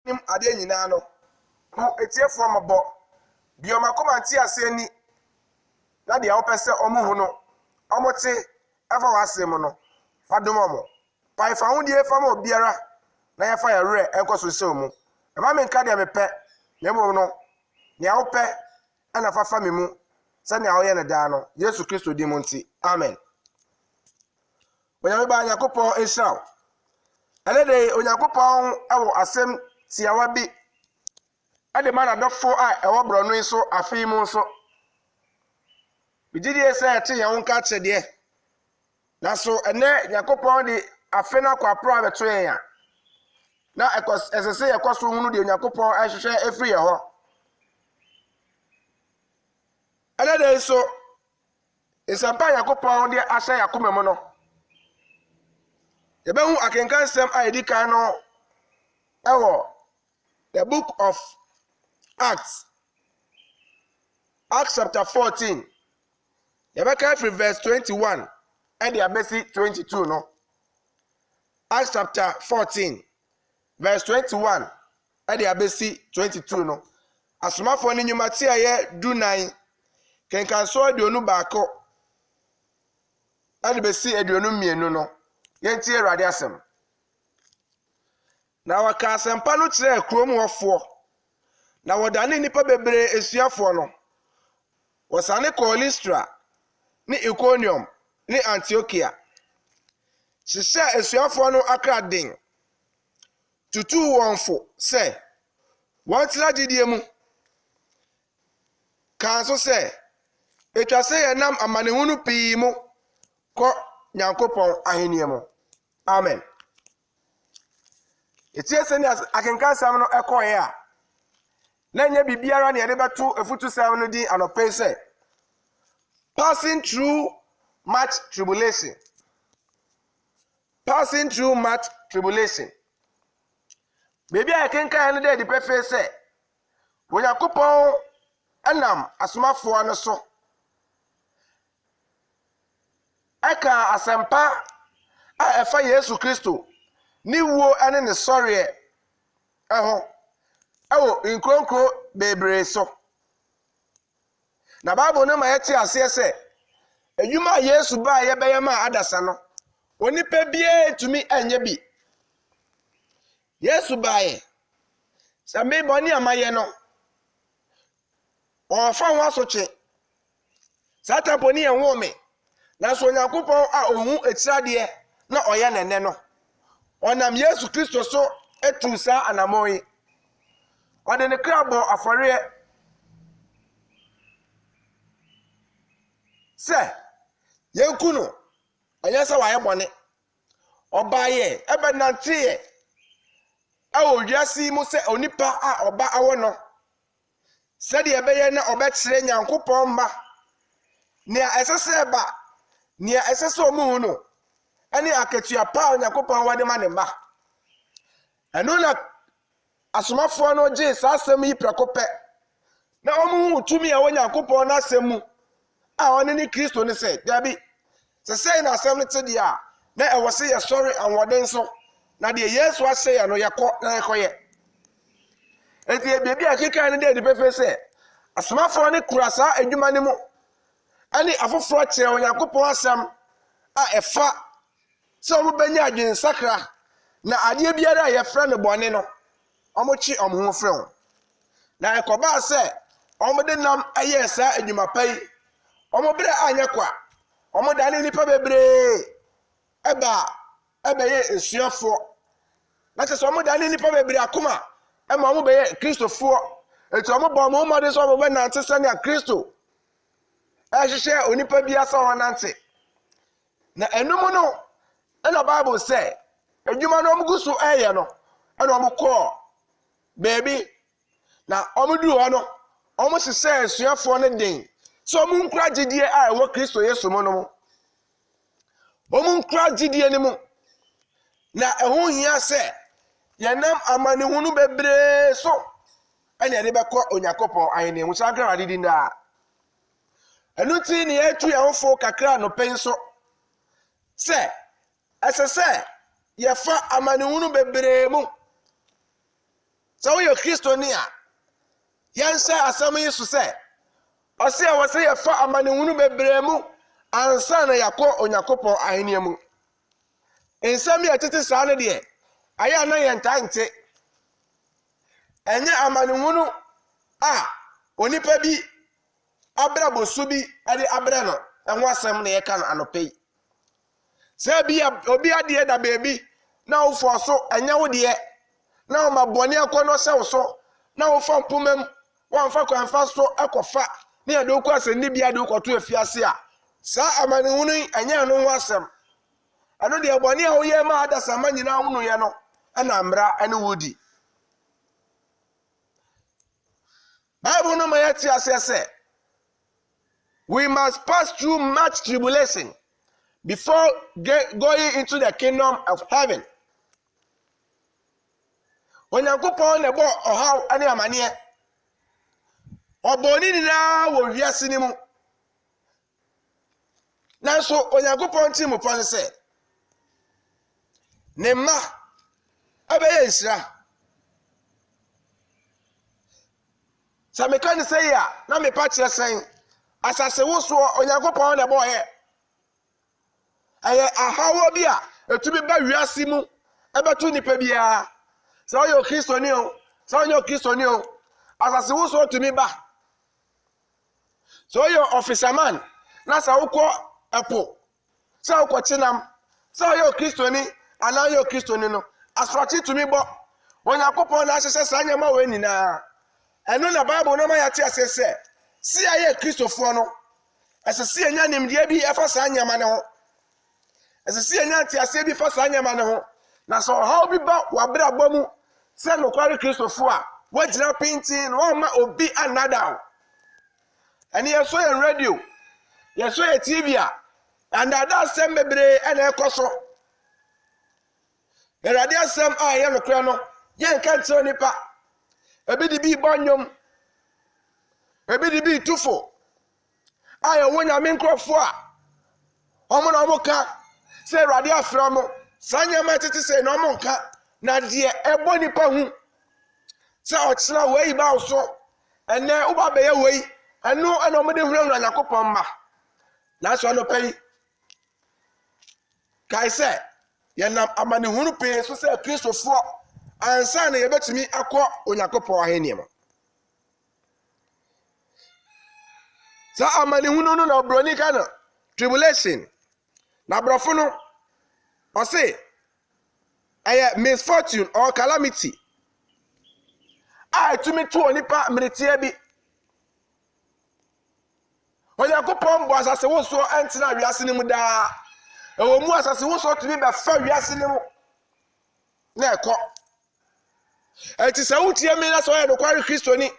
nim ade nyina no ho etiefo mabo bioma komanti ase ni na de awopese omu hu no omote efa wasem no fadom mo pai fa hu die fa mo biara na ya fa ya re enkoso se mu e ma me nka de mepe na mo no ne awopɛ ana fafa me mu sɛ ne awoyɛ ne daa no Yesu Kristo di mu nti amen. Onyame ba Yakopɔn Israel elede Onyankopɔn ewo asɛm tiawa bi ade ma na dɔfo a ɛwɔ brɔno yi so afei mu so bigidie sɛ ɛte yɛn nka kyɛdeɛ na so ɛnɛ Yakopɔn de afe na kwapro abeto yɛn ya na ɛsese yɛkɔso hunu de Onyankopɔn ahwehwɛ efiri yɛ hɔ elede so esampa Yakopɔn de ahyɛ yakoma mu no Yebehu akenkan sem a edikan no ewo the book of Acts chapter 14 Yebeka from verse 21 and the abesi 22 no Acts chapter 14 verse 21 and the abesi 22 no asomafo ni nyuma ti aye dunan kenkan so aduonu baako and besi aduonu mienu no yenti Awurade asem na waka asempa no kire krom hofo na wodane nipa bebre esuafo no wasane ko Lystra ni Iconium ni Antiochia sisa esuafo no akradin tutu wonfo se wantira gidie mu kan so se etwa se yenam amanehunu pii mu ko Nyankopɔn ahenie mu amen. Etie se ni akenkan sam no ekoye a na nya bibiara ne yede beto efutu sam no di anope se passing through much tribulation baby akenkan no de pefe se Onyankopɔn anam asomafo no so eka asempa a efa Yesu Kristo ni wo ene ne sɔre ɛho ɛwo nkronkro bebre so na Bible no ma yɛte ase se adwuma Yesu ba yɛbɛyɛ ma adasa no onipa bie tumi anya bi Yesu bae same bɔne amaye no ɔfa ho asoche satan poni enwo me na so Onyankopɔn a ohu etirade na ɔyɛ nene no onam Yesu Kristo so etu sa anamoyi ɔde ne krabo afɔre se yenku no ɔyɛ sɛ wayɛ bɔne ɔbaayɛ ɛbɛnanteɛ ɛwɔ wiase mu sɛ onipa a ɔba awɔ no sɛde ɛbɛyɛ na ɔbɛkyerɛ Nyankopɔn mma nea ɛsɛsɛ ba nea ɛsɛsɛ ɔmo no ɛne akatua pa Nyankopɔn wade ma ne mma ɛno na asomafo no gye saa asɛm yi prekopɛ na ɔmo hu tumi a Nyankopɔn na asɛm mu a ɔne ne Kristo ne sɛ dabi sɛ na asɛm ne te dia na ɛwɔ se yɛ sɔre anwɔden so na de Yesu ahyɛ ya no yɛkɔ na yɛkɔyɛ enti bebi akeka ne de pefe sɛ asomafo ne kura saa adwuma ne mu ani afoforo kyerɛ Onyankopɔn asɛm a ɛfa sɛ ɔmo benya adwensakra na adeɛ biara a yɛfrɛ ne bɔne no ɔmo kyi ɔmo ho frɛ ho na ɛkɔbaa sɛ ɔmo de nam ɛyɛ saa adwuma pa yi ɔmo bere anyɛ kwa ɔmo dane nipa bebree ɛbɛyɛ esuafoɔ na kyerɛ sɛ ɔmo dane nipa bebree akoma ɛma ɔmo bɛyɛ Kristofoɔ etu ɔmo bɔ ɔmo mmɔden sɛ ɔmo bɛnante sɛnea Kristo ɛhyehyɛ onipa bi asa wɔnante na enum no ɛna Bible sɛ adwuma no ɔmo gu so ɛyɛ no ɛna ɔmo kɔɔ beebi na ɔmo duru hɔ no ɔmo hyehyɛ asuafoɔ no den sɛ ɔmo nkura gyidie a ɛwɔ Kristo Yesu mu no mu ɔmo nkura gyidie no mu na ɛho hia sɛ yɛnam amanehunu bebree so ɛna yɛde bɛkɔ Onyankopɔn ahene mu saa nkra adidi ndaa ɛno ti ne yɛtu yɛn fo kakra no pɛn so sɛ ɛsɛ sɛ yɛfa amanehunu bebree mu So you Christoni a yen say asam yi so say ose a wose ye fa amanehunu bebre mu ansa na yakọ Onyankopon ahenia mu ensam ya tete saa ne de aya na yen tante enye amanehunu a onipa bi abra bosu bi ade abra no enho asem na ye kan anope se bi obi ade da bebi na wo fo so enye wo de na wo maboni akono se wo so na wo fa mpomam wo fa kwanfa so akofa na ye do kwa se ni bia de ko to afiase a sa amanehunu enye no ho asem ano de boni a wo ye ma adasa ma nyina hunu ye no ana amra ane wodi Bible no ma yeti asese we must pass through much tribulation before going into the kingdom of heaven. Onyankopon ne bo ohaw ane amane oboni ni na wo wiase ni mu nanso Onyankopon ti mu pon se ne ma abeye nsira sa me kan se ya na me pa kire sen asase wo so Onyankopon ne bo he aye ahawo bi a etumi ba wiase mu ebetu nipa bia sa yo Kristoni o sa yo Kristoni o asase wo so tumi ba so yo officer man na sa ukọ epo sa ukọ chinam sa yo Kristoni ana yo Kristoni no asrachi tumi bo Onyankopon na ahye sa nyama we nina eno na Bible no ma yate asese si aye Kristofo no asese enya nimde bi efa sa nyama ne ho asese enya ante ase bi fa sa nyama ne ho na so how bi ba wabra bomu se no kwari Kristofo a wagina painting no ma obi anada ani yeso ye radio yeso ye TV a and that sem bebre ena ekoso erade asem a ye no kra no ye nka tiro nipa ebi di bi bonyom ebi di bi tufo ayo wonya me nkrofo a omo na omo ka se erade afra mo sanya ma tete se no omo nka na de ebo nipa hu se ochira wei ba so ene uba be ye wei anu ana omo de hura Onyankopon ma na so no pai kai se ye nam amanehunu pe so se Kristofo ansa na ye betumi akọ Onyankopon ahenia ma sa amanehunu no na broni kana tribulation na brofo no o say aye misfortune or calamity tumi to onipa mretie bi Onyankopon bo asase wo so entina wiase ni mu da ewo mu asase wo so tumi be fa wiase ni mu na ekọ enti sa wutie mi na so ye no kwari Kristoni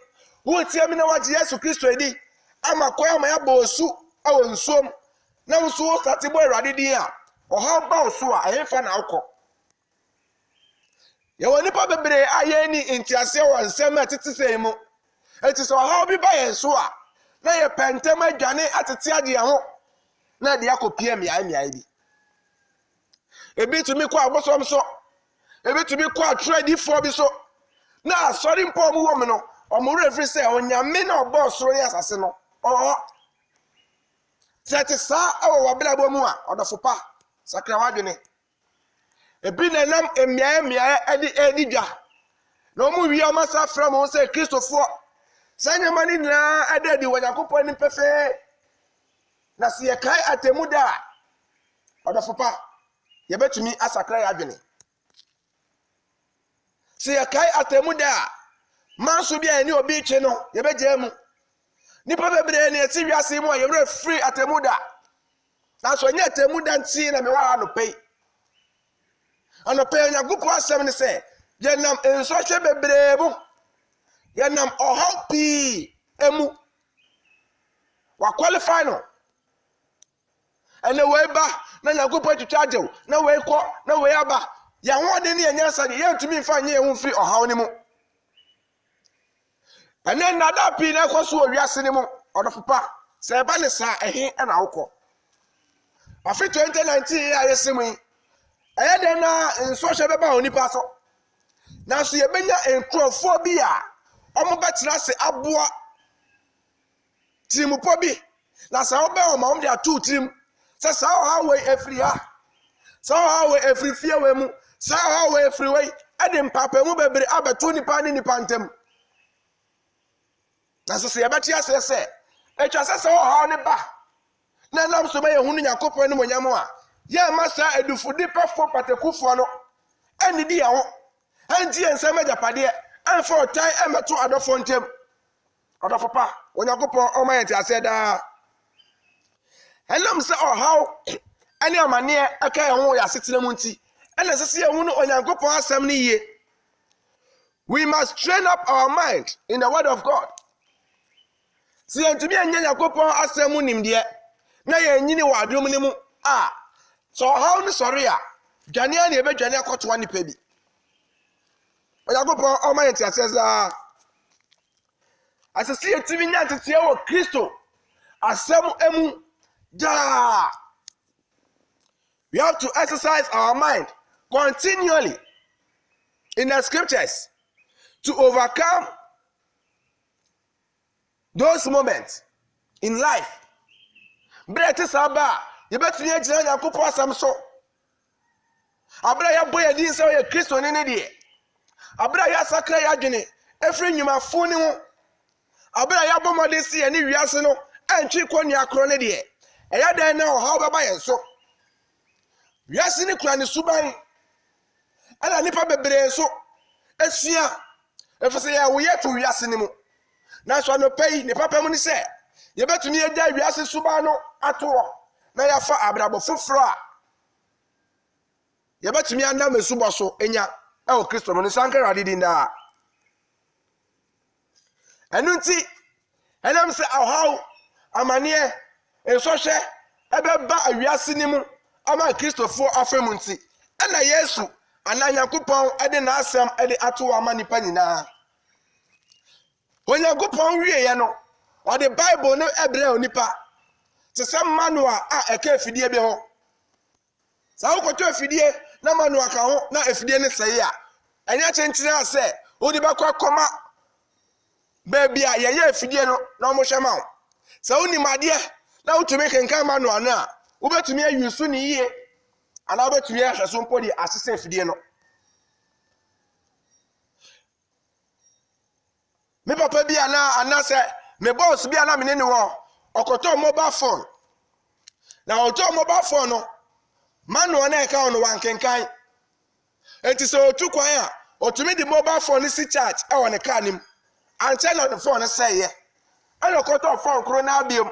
wutie mi na waje Yesu Kristo edi ama kwa ama ya bosu awo nsuom na nsuo stati bo Awurade din a oha ba osu a efa na akọ ye woni pa bebre aye ni entiase wo nsem atete seimu enti so oha obi ba ye nso a na ye pentem adwane atete ade ho na de akopie miai bi ebi tumi kwa abosom so ebi tumi kwa trade for bi so na sorry mpo mu wo me no omo refri say onyame na obo soro ni asase no sete sa awo wabla bo mu a odofo pa sakra wadwene ebi na nam emiai edi dwa na omu wi o masa fra mo say Kristofo sanya mani na adedi Onyankopon ni pefe na se ye kai atemuda odofo pa ye betumi asakra ya dwene se ye kai atemuda manso bia ni obi che no ye beje mu nipa bebre na eti wiase mu a ye re free atemuda na so nya atemuda nti na me wa no pei ano pei Onyankopon asem ni se ye nam enso hwe bebre bu ye nam ohapi emu wa qualify no ene we ba na Onyankopon twitwajew na we kọ na we aba ya ho de ne enyansa de ye ntumi mfa nye hu free ohaw ni mu ene nada pi na ekoso owiase ni mu odofopa se ba ne sa ehe na awokọ afi 2019 ya yesimu eye de na nso hwe beba oni pa so na so ye benya enkrofo bi a omo betena se aboa tirimupo bi na sa obe o ma om dia tu tirim se sa ha we afri ha sa ha we afri fie we mu sa ha we afri we ade mpapa mu bebre abeto nipa ni nipa ntem na so se ye beti ase se etwa se ha ne ba na nam so be ye hunu Yakobon ni monyam a ye masa edufudi pefo patekufo no eni di ya ho anti ensem ajapade anfa otan emeto adofo ntem adofo pa Yakobon o ma yenti ase da enam se ohaw eni amane aka ye ho ya setena mu nti ena sese ye hunu Yakobon asem ni ye. We must train up our mind in the word of God. Si entumi anya Yakobon asem mu nimde na ye nyini wa adom ni mu so how ni sorry a dwane a na ebe dwane akoto ani pa bi Yakobon o ma yenti aseza asesi etimi nya tete wo Kristo asem emu da. We have to exercise our mind continually in the scriptures to overcome those moments in life. Brete saba yebetumi agina Yakobon asem so abra ya boye din se ye Kristo ne de abra ya sakra ya dwene efri nyuma fo ni ho abra ya bomode se ye ne wiase no antwi kwani akro ne de eya dan na o ha baba ye so wiase ni kura ne suban ana nipa bebre so asua efese ya wo ye to wiase ni mu na so no pay ne papa mu ni se yebetumi agya wiase suban no ato na ya fa abrabo foforo a yebetumi anda mesubo so enya o Kristo no sankara didin da enunti enam se ahaw amane ensohwe ebeba awiase ni mu ama Kristofo afemu nti ena Yesu ana Yakobon ede na asem ede ato ama nipa nyina Yakobon wie ye no o the Bible no ebre onipa se sem manual a eka afidie bi ho sa ukoto afidie na manual ka ho na afidie ne sey a enya chenchire ase odi bakwa koma baby a ye afidie no na mo hwema ho sa uni made na utumi kenkan manual na ubetumi ayusu ni yie ana ubetumi ahweso mpodi asese afidie no me papa bi ana se me boss bi ana menene wo okoto mobile phone na oto mobile phone no manual na eka ono wankenkan enti se otu kwan a otumi di mobile phone si charge e won ka nim anche na the phone say ye ana okoto phone kro na abiem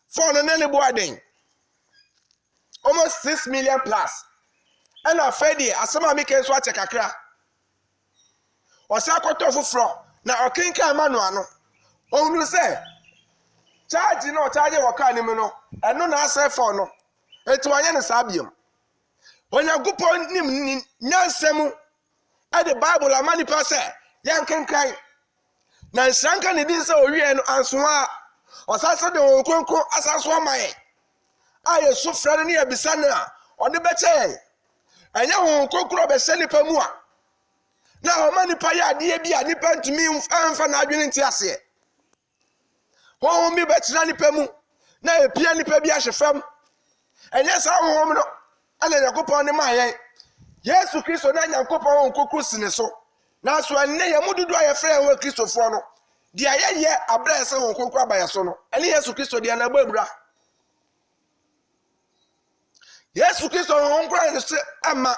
phone na ne boaden almost 6 million plus ana fedi asema mi ken so ache kakra osa okoto fufuro na okinkan manual no onu se charge no charge waka nim no eno na ase phone no etu anya ne sabiem Yakobon nim nyansemu e the Bible amani pa se yankenkan na nsanka ne din se owie no anso a osase de onkonko asaso amaye aye so frane ne abisa na ode beche anya onkonkro be se nipa mu a na amani pa ya de bi a nipa ntumi amfa na adwene nti ase mi beche nipa mu na epia nipa bi ahwefam enya sa honhom no ana Yakobon ne maye Yesu Kristo na Yakobon onkoku sine so na so enne ye mududu aye frɛ wo Kristofo no de ayeye abra ese onkoku abaye so no ene Yesu Kristo de na gbabura Yesu Kristo onkoku ne se ama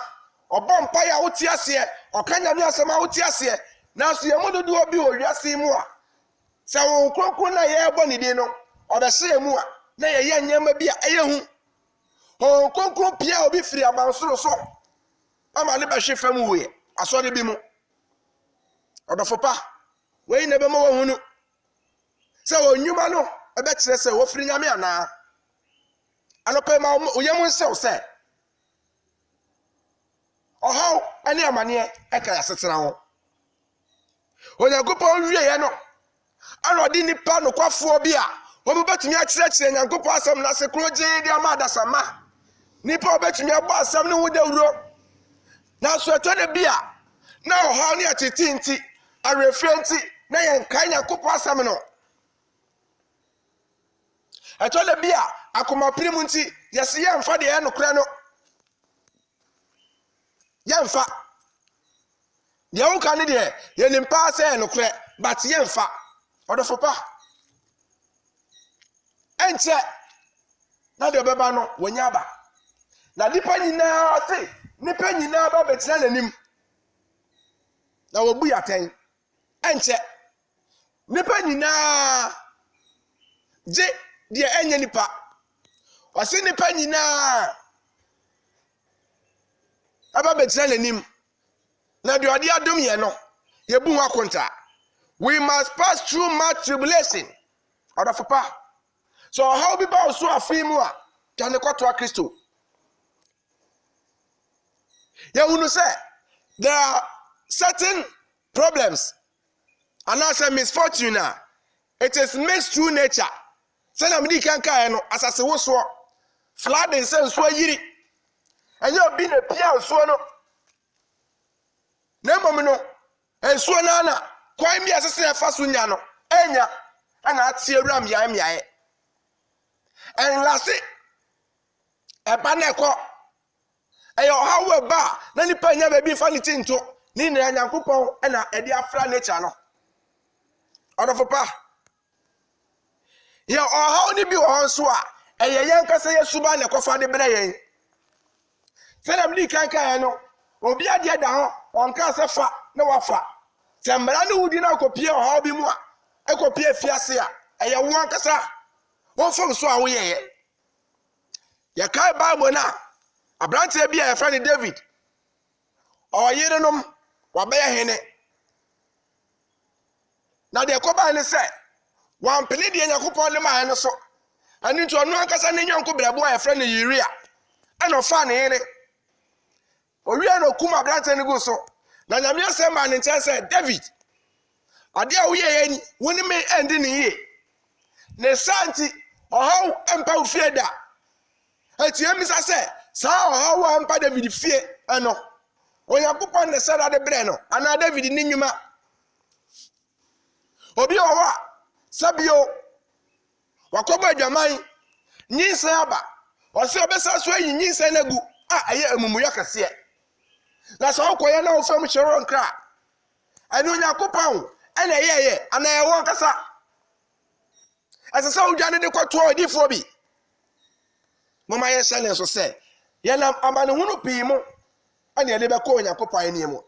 obompa ya woti ase okanya mi asema woti ase na so ye mududu obi owiase mu a se onkoku na ye ebo ni di no obehye mu a na ye nyama bi a eye hu onkonkron pia obi firi abansoro so ama ne behwe fam we asode bi mu odofo pa we ne be mo hunu se onyuma no ebe kire se wo firi nyame ana anope ma oyemu nsew se ohaw ani amane eka yasetera ho Yakobon wie ye no ana odi nipa no kwafo bi a wo betumi a kire Yakobon asem na se kro je di amada sama nipa obetumi agba asem ne wo dawuro na so eto de bia na ɔhaw ne atete nti awerɛfirɛ nti na yɛnkae Nyankopɔn asɛm no ɛtɔ da bi a akomapere mu nti yɛse yɛmfa deɛ ɛyɛ nokorɛ no yɛmfa deɛ woka ne deɛ yɛnim paa sɛ ɛyɛ nokorɛ but yɛmfa ɔdɔfo pa ɛnkyɛ na deɛ ɔbɛba no wɔnya aba na nipa nyinaa ɔte nipa nyinaa ba bɛtena n'anim na wɔbu yɛatɛn ɛnkyɛ nipa nyinaa gye deɛ ɛnyɛ nipa ɔse nipa nyinaa aba bɛtena n'anim na deɛ ɔde adom yɛ no yɛbu ho akonta. We must pass through much tribulation ɔdɔfo pa so ɔhaw bi ba wo so afei mu a gya ne kɔtoa Kristo. Yɛhunu sɛ there are certain problems and also misfortune it is mixed through nature. Sɛ na mede kankaeɛ no asase wosoɔ flooding sɛ nsuo yiri ɛnyɛ obi na pia nsuo no na mmom no nsuo no ana kwan bi asese ɛfa so nya no ɛnya ɛna ate awura mmeaeɛ ɛnlase ɛba na ɛkɔ ɛyɛ ɔhaw ɛba na nipa nya baabi fa ne ti nto ne nyinaa Nyankopɔn ɛna ɛde afra nature no ɔdɔfo pa yɛ ɔhaw ne bi wɔ hɔ nso a ɛyɛ yɛn kasa yɛ suba na ɛkɔfa de brɛ yɛn sɛ na mede kankaeɛ no obi adeɛ da ho ɔnka sɛ fa na wafa sɛ mmara ne wodi na akɔpie ɔhaw bi mu a ɛkɔpie fiase a ɛyɛ wo ankasa wɔmfam so a woyɛyɛ yɛkae Bible no a aberanteɛ bi a yɛfrɛ ne David ɔyerenom wabɛyɛ hene na deɛ ɛkɔbaa ne sɛ wampene deɛ Nyankopɔn de maa no so ɛno nti ɔno ankasa ne nyɔnko brɛbo a yɛfrɛ no Uria ɛna ɔfaa ne yere ɔwie na okum aberanteɛ no gu so na Nyame asɛm maa ne nkyɛn sɛ David adeɛ a woyɛyɛ ni wo ne me ɛndi ne yie ne saa nti ɔhaw ɛmpa wo fie da ɛti ɛmisa sɛ saa ɔhaw a ɛmpa David fie ɛno Onyankopɔn ne sɛ de brɛ no anaa David ne nnwuma obi wɔ hɔ a sabio wakɔbɔ adwaman nyinsɛn aba ɔsɛ ɔbɛsa so ayi nyinsɛn no agu a ɛyɛ amumuyɛ kɛseɛ na sɛ ɔkɔyɛ na wofam hyɛrɛ nkra ɛne Onyankopɔn ɛna ɛyɛyɛ anaa ɛwɔ nkasa ɛsɛ sɛ wodwa ne de kɔtoa odifoɔ bi moma yɛhyɛ ne nso sɛ yɛnam amanehunu pii mu ɛne yɛde bɛkɔ Onyankopɔn anim mu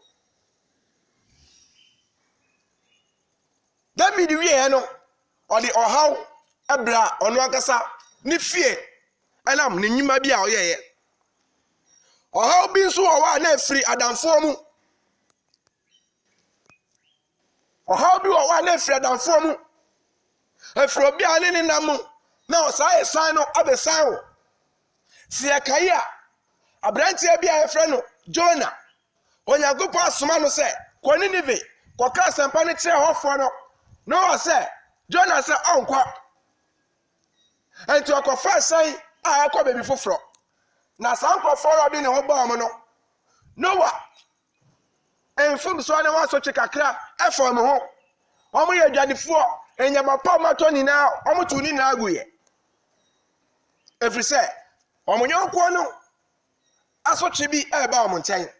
David wieɛ no ɔde ɔhaw ɛbra ɔno ankasa ne fie ɛnam ne nnwuma bi a ɔyɛyɛ ɔhaw bi nso wɔ hɔ a na afiri adamfoɔ mu ɔhaw bi wɔ hɔ a na afiri adamfoɔ mu afiri obi a ne nam mu na ɔsaa ɛsan no abɛsan wo sɛ yɛkae a aberanteɛ bi a yɛfrɛ no Jona Onyankopɔn asoma no sɛ kɔ Nineve kɔka asɛmpa no kyerɛ hɔfoɔ no na ɔwɔ sɛ Jona sɛ ɔnkɔ ɛnti ɔkɔfa ɛsɛn a ɛkɔ baabi foforɔ na saa nkɔfoɔ no ɔde ne ho bɔɔ mu no Noa mfomsoɔ ne wɔasotwe kakra ɛfɔ mu ho ɔmo yɛ adwadifoɔ enyamapa ɔmatɔ nyinaa ɔmo to ne nyinaa guyɛ ɛfiri sɛ ɔmo nyɔnkoɔ no asotwe bi ɛɛba ɔmo nkyɛn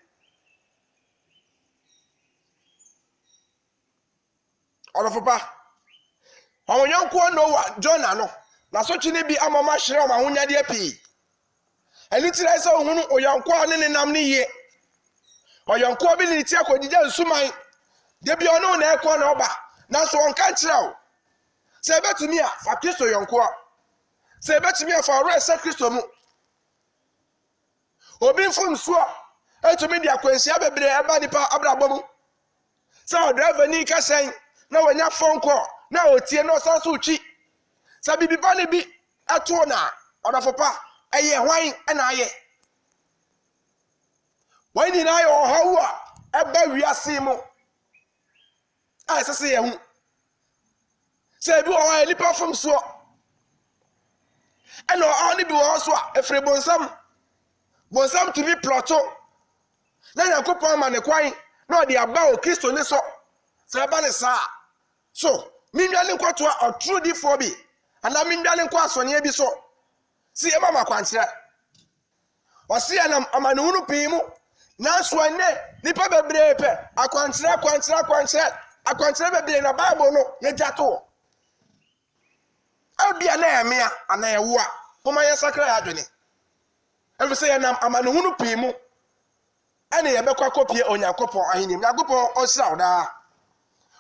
ɔdɔfo pa ɔmo nyɔnkoɔ Noa Jona no n'asotwe ne bi ama ɔmo ahyerɛ ɔmo ahonyadeɛ pii ɛne tiri sɛ ohunu ɔyɔnkoɔ ne ne nam ne yie ɔyɔnkoɔ bi ne ti akɔgyigya nsuman debi ɔno na ɛkɔ na ɔba nanso ɔnka nkyerɛ wo sɛ ɛbɛtumi a fa Kristo yɔnkoɔ sɛ ɛbɛtumi a fa ɔrɔ ɛsɛ Kristo mu obi mfomsoɔ ɛtumi de akwanhyia bebree ɛba nipa abrabɔ mu sɛ ɔdrɛva ni kasɛn na wɔnya fɔnkɔ na ɔtie na ɔsan so twi sɛ bibiba ne bi ɛto na ɔdɔfo pa ɛyɛ hwan ɛna ayɛ wɔn nyinaa yɛ ɔhaw a ɛba wiase mu a ɛsɛ sɛ yɛ ho sɛ ebi wɔ hɔ a nipa fomsoɔ ɛna ɔhaw ne bi wɔ hɔ so a efiri bonsam tumi plɔto na Nyankopɔn ma ne kwan no de aba o Kristo ni so se ba ne sa so minwale nkwato a true di for bi ana minwale nkwa asonye bi so si e mama kwankyere wasi anam amanehunu pimu na so ene nipa bebre pe akwankyere bebre na Bible no ye jato abia na emia ana ewo a poma ye sakra ya adwene efi se anam amanehunu pimu ene ye bekwa kopie Onyankopon ahenim Yakopon osira oda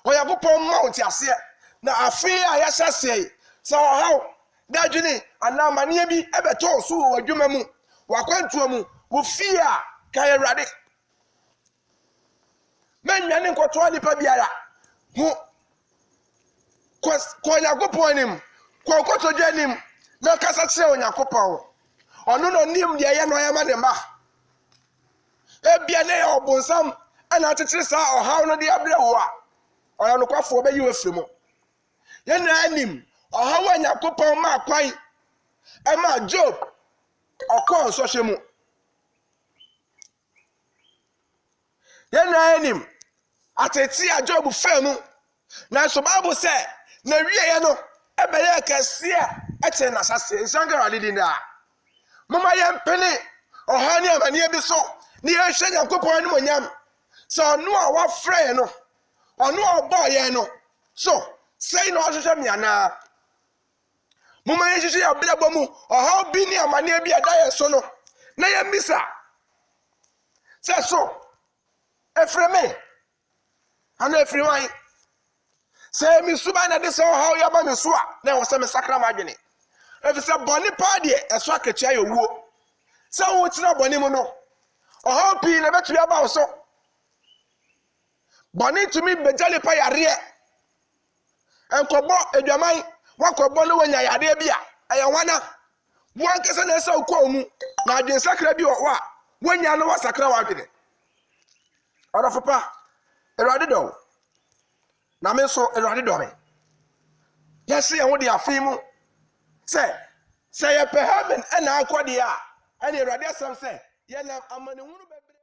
Oyakopon mount ase na afi a ya sase so how dadwene ana mane bi ebeto so wadwuma mu wakwantuo mu wo fia kai Awurade mennya ne nkoto nipa biara hu ko Yakopon nim ko koto dwanim na kasa kire Onyankopon ono no nim de ye no yama ne ma ebia ne obonsam ana tetere sa ohaw no de abrewo a oya no kwafo be yi wafremu ye na anim ohaw Onyankopon ma kwan e ma Job okon so hwemu ye na anim ateti a Job femu na so Bible say na wiye no ebeye kase a eche na sase nsanga wadidi nda mama ye mpene oha ni amane bi so ni ye hwe Yakopon ni monyam so no a wa frɛ no ono obo ye no so sei no hwehwɛ me ana mama ye hwehwɛ ablabo mu oha bi ni amane bi ada ye so no na ye misa se so efreme ana efriwan se mi suba na de se oha ya ba me so a na wo se me sakra ma adwene efi se boni pa de eso akachia ye wuo se wo tira boni mu no oha pi na betu ya ba wo so boni tumi bejale pa yare enkobo edwaman wakobo no wanya yare bia eye wana wo ankese na ese okọ mu na adwen sakra bi wo a wanya no wasakra wa adwene ora fopa Awurade do na me so Awurade do me yesi ye ho de afin mu se ye pe heaven na akode a ene Awurade asam se ye na amanehunu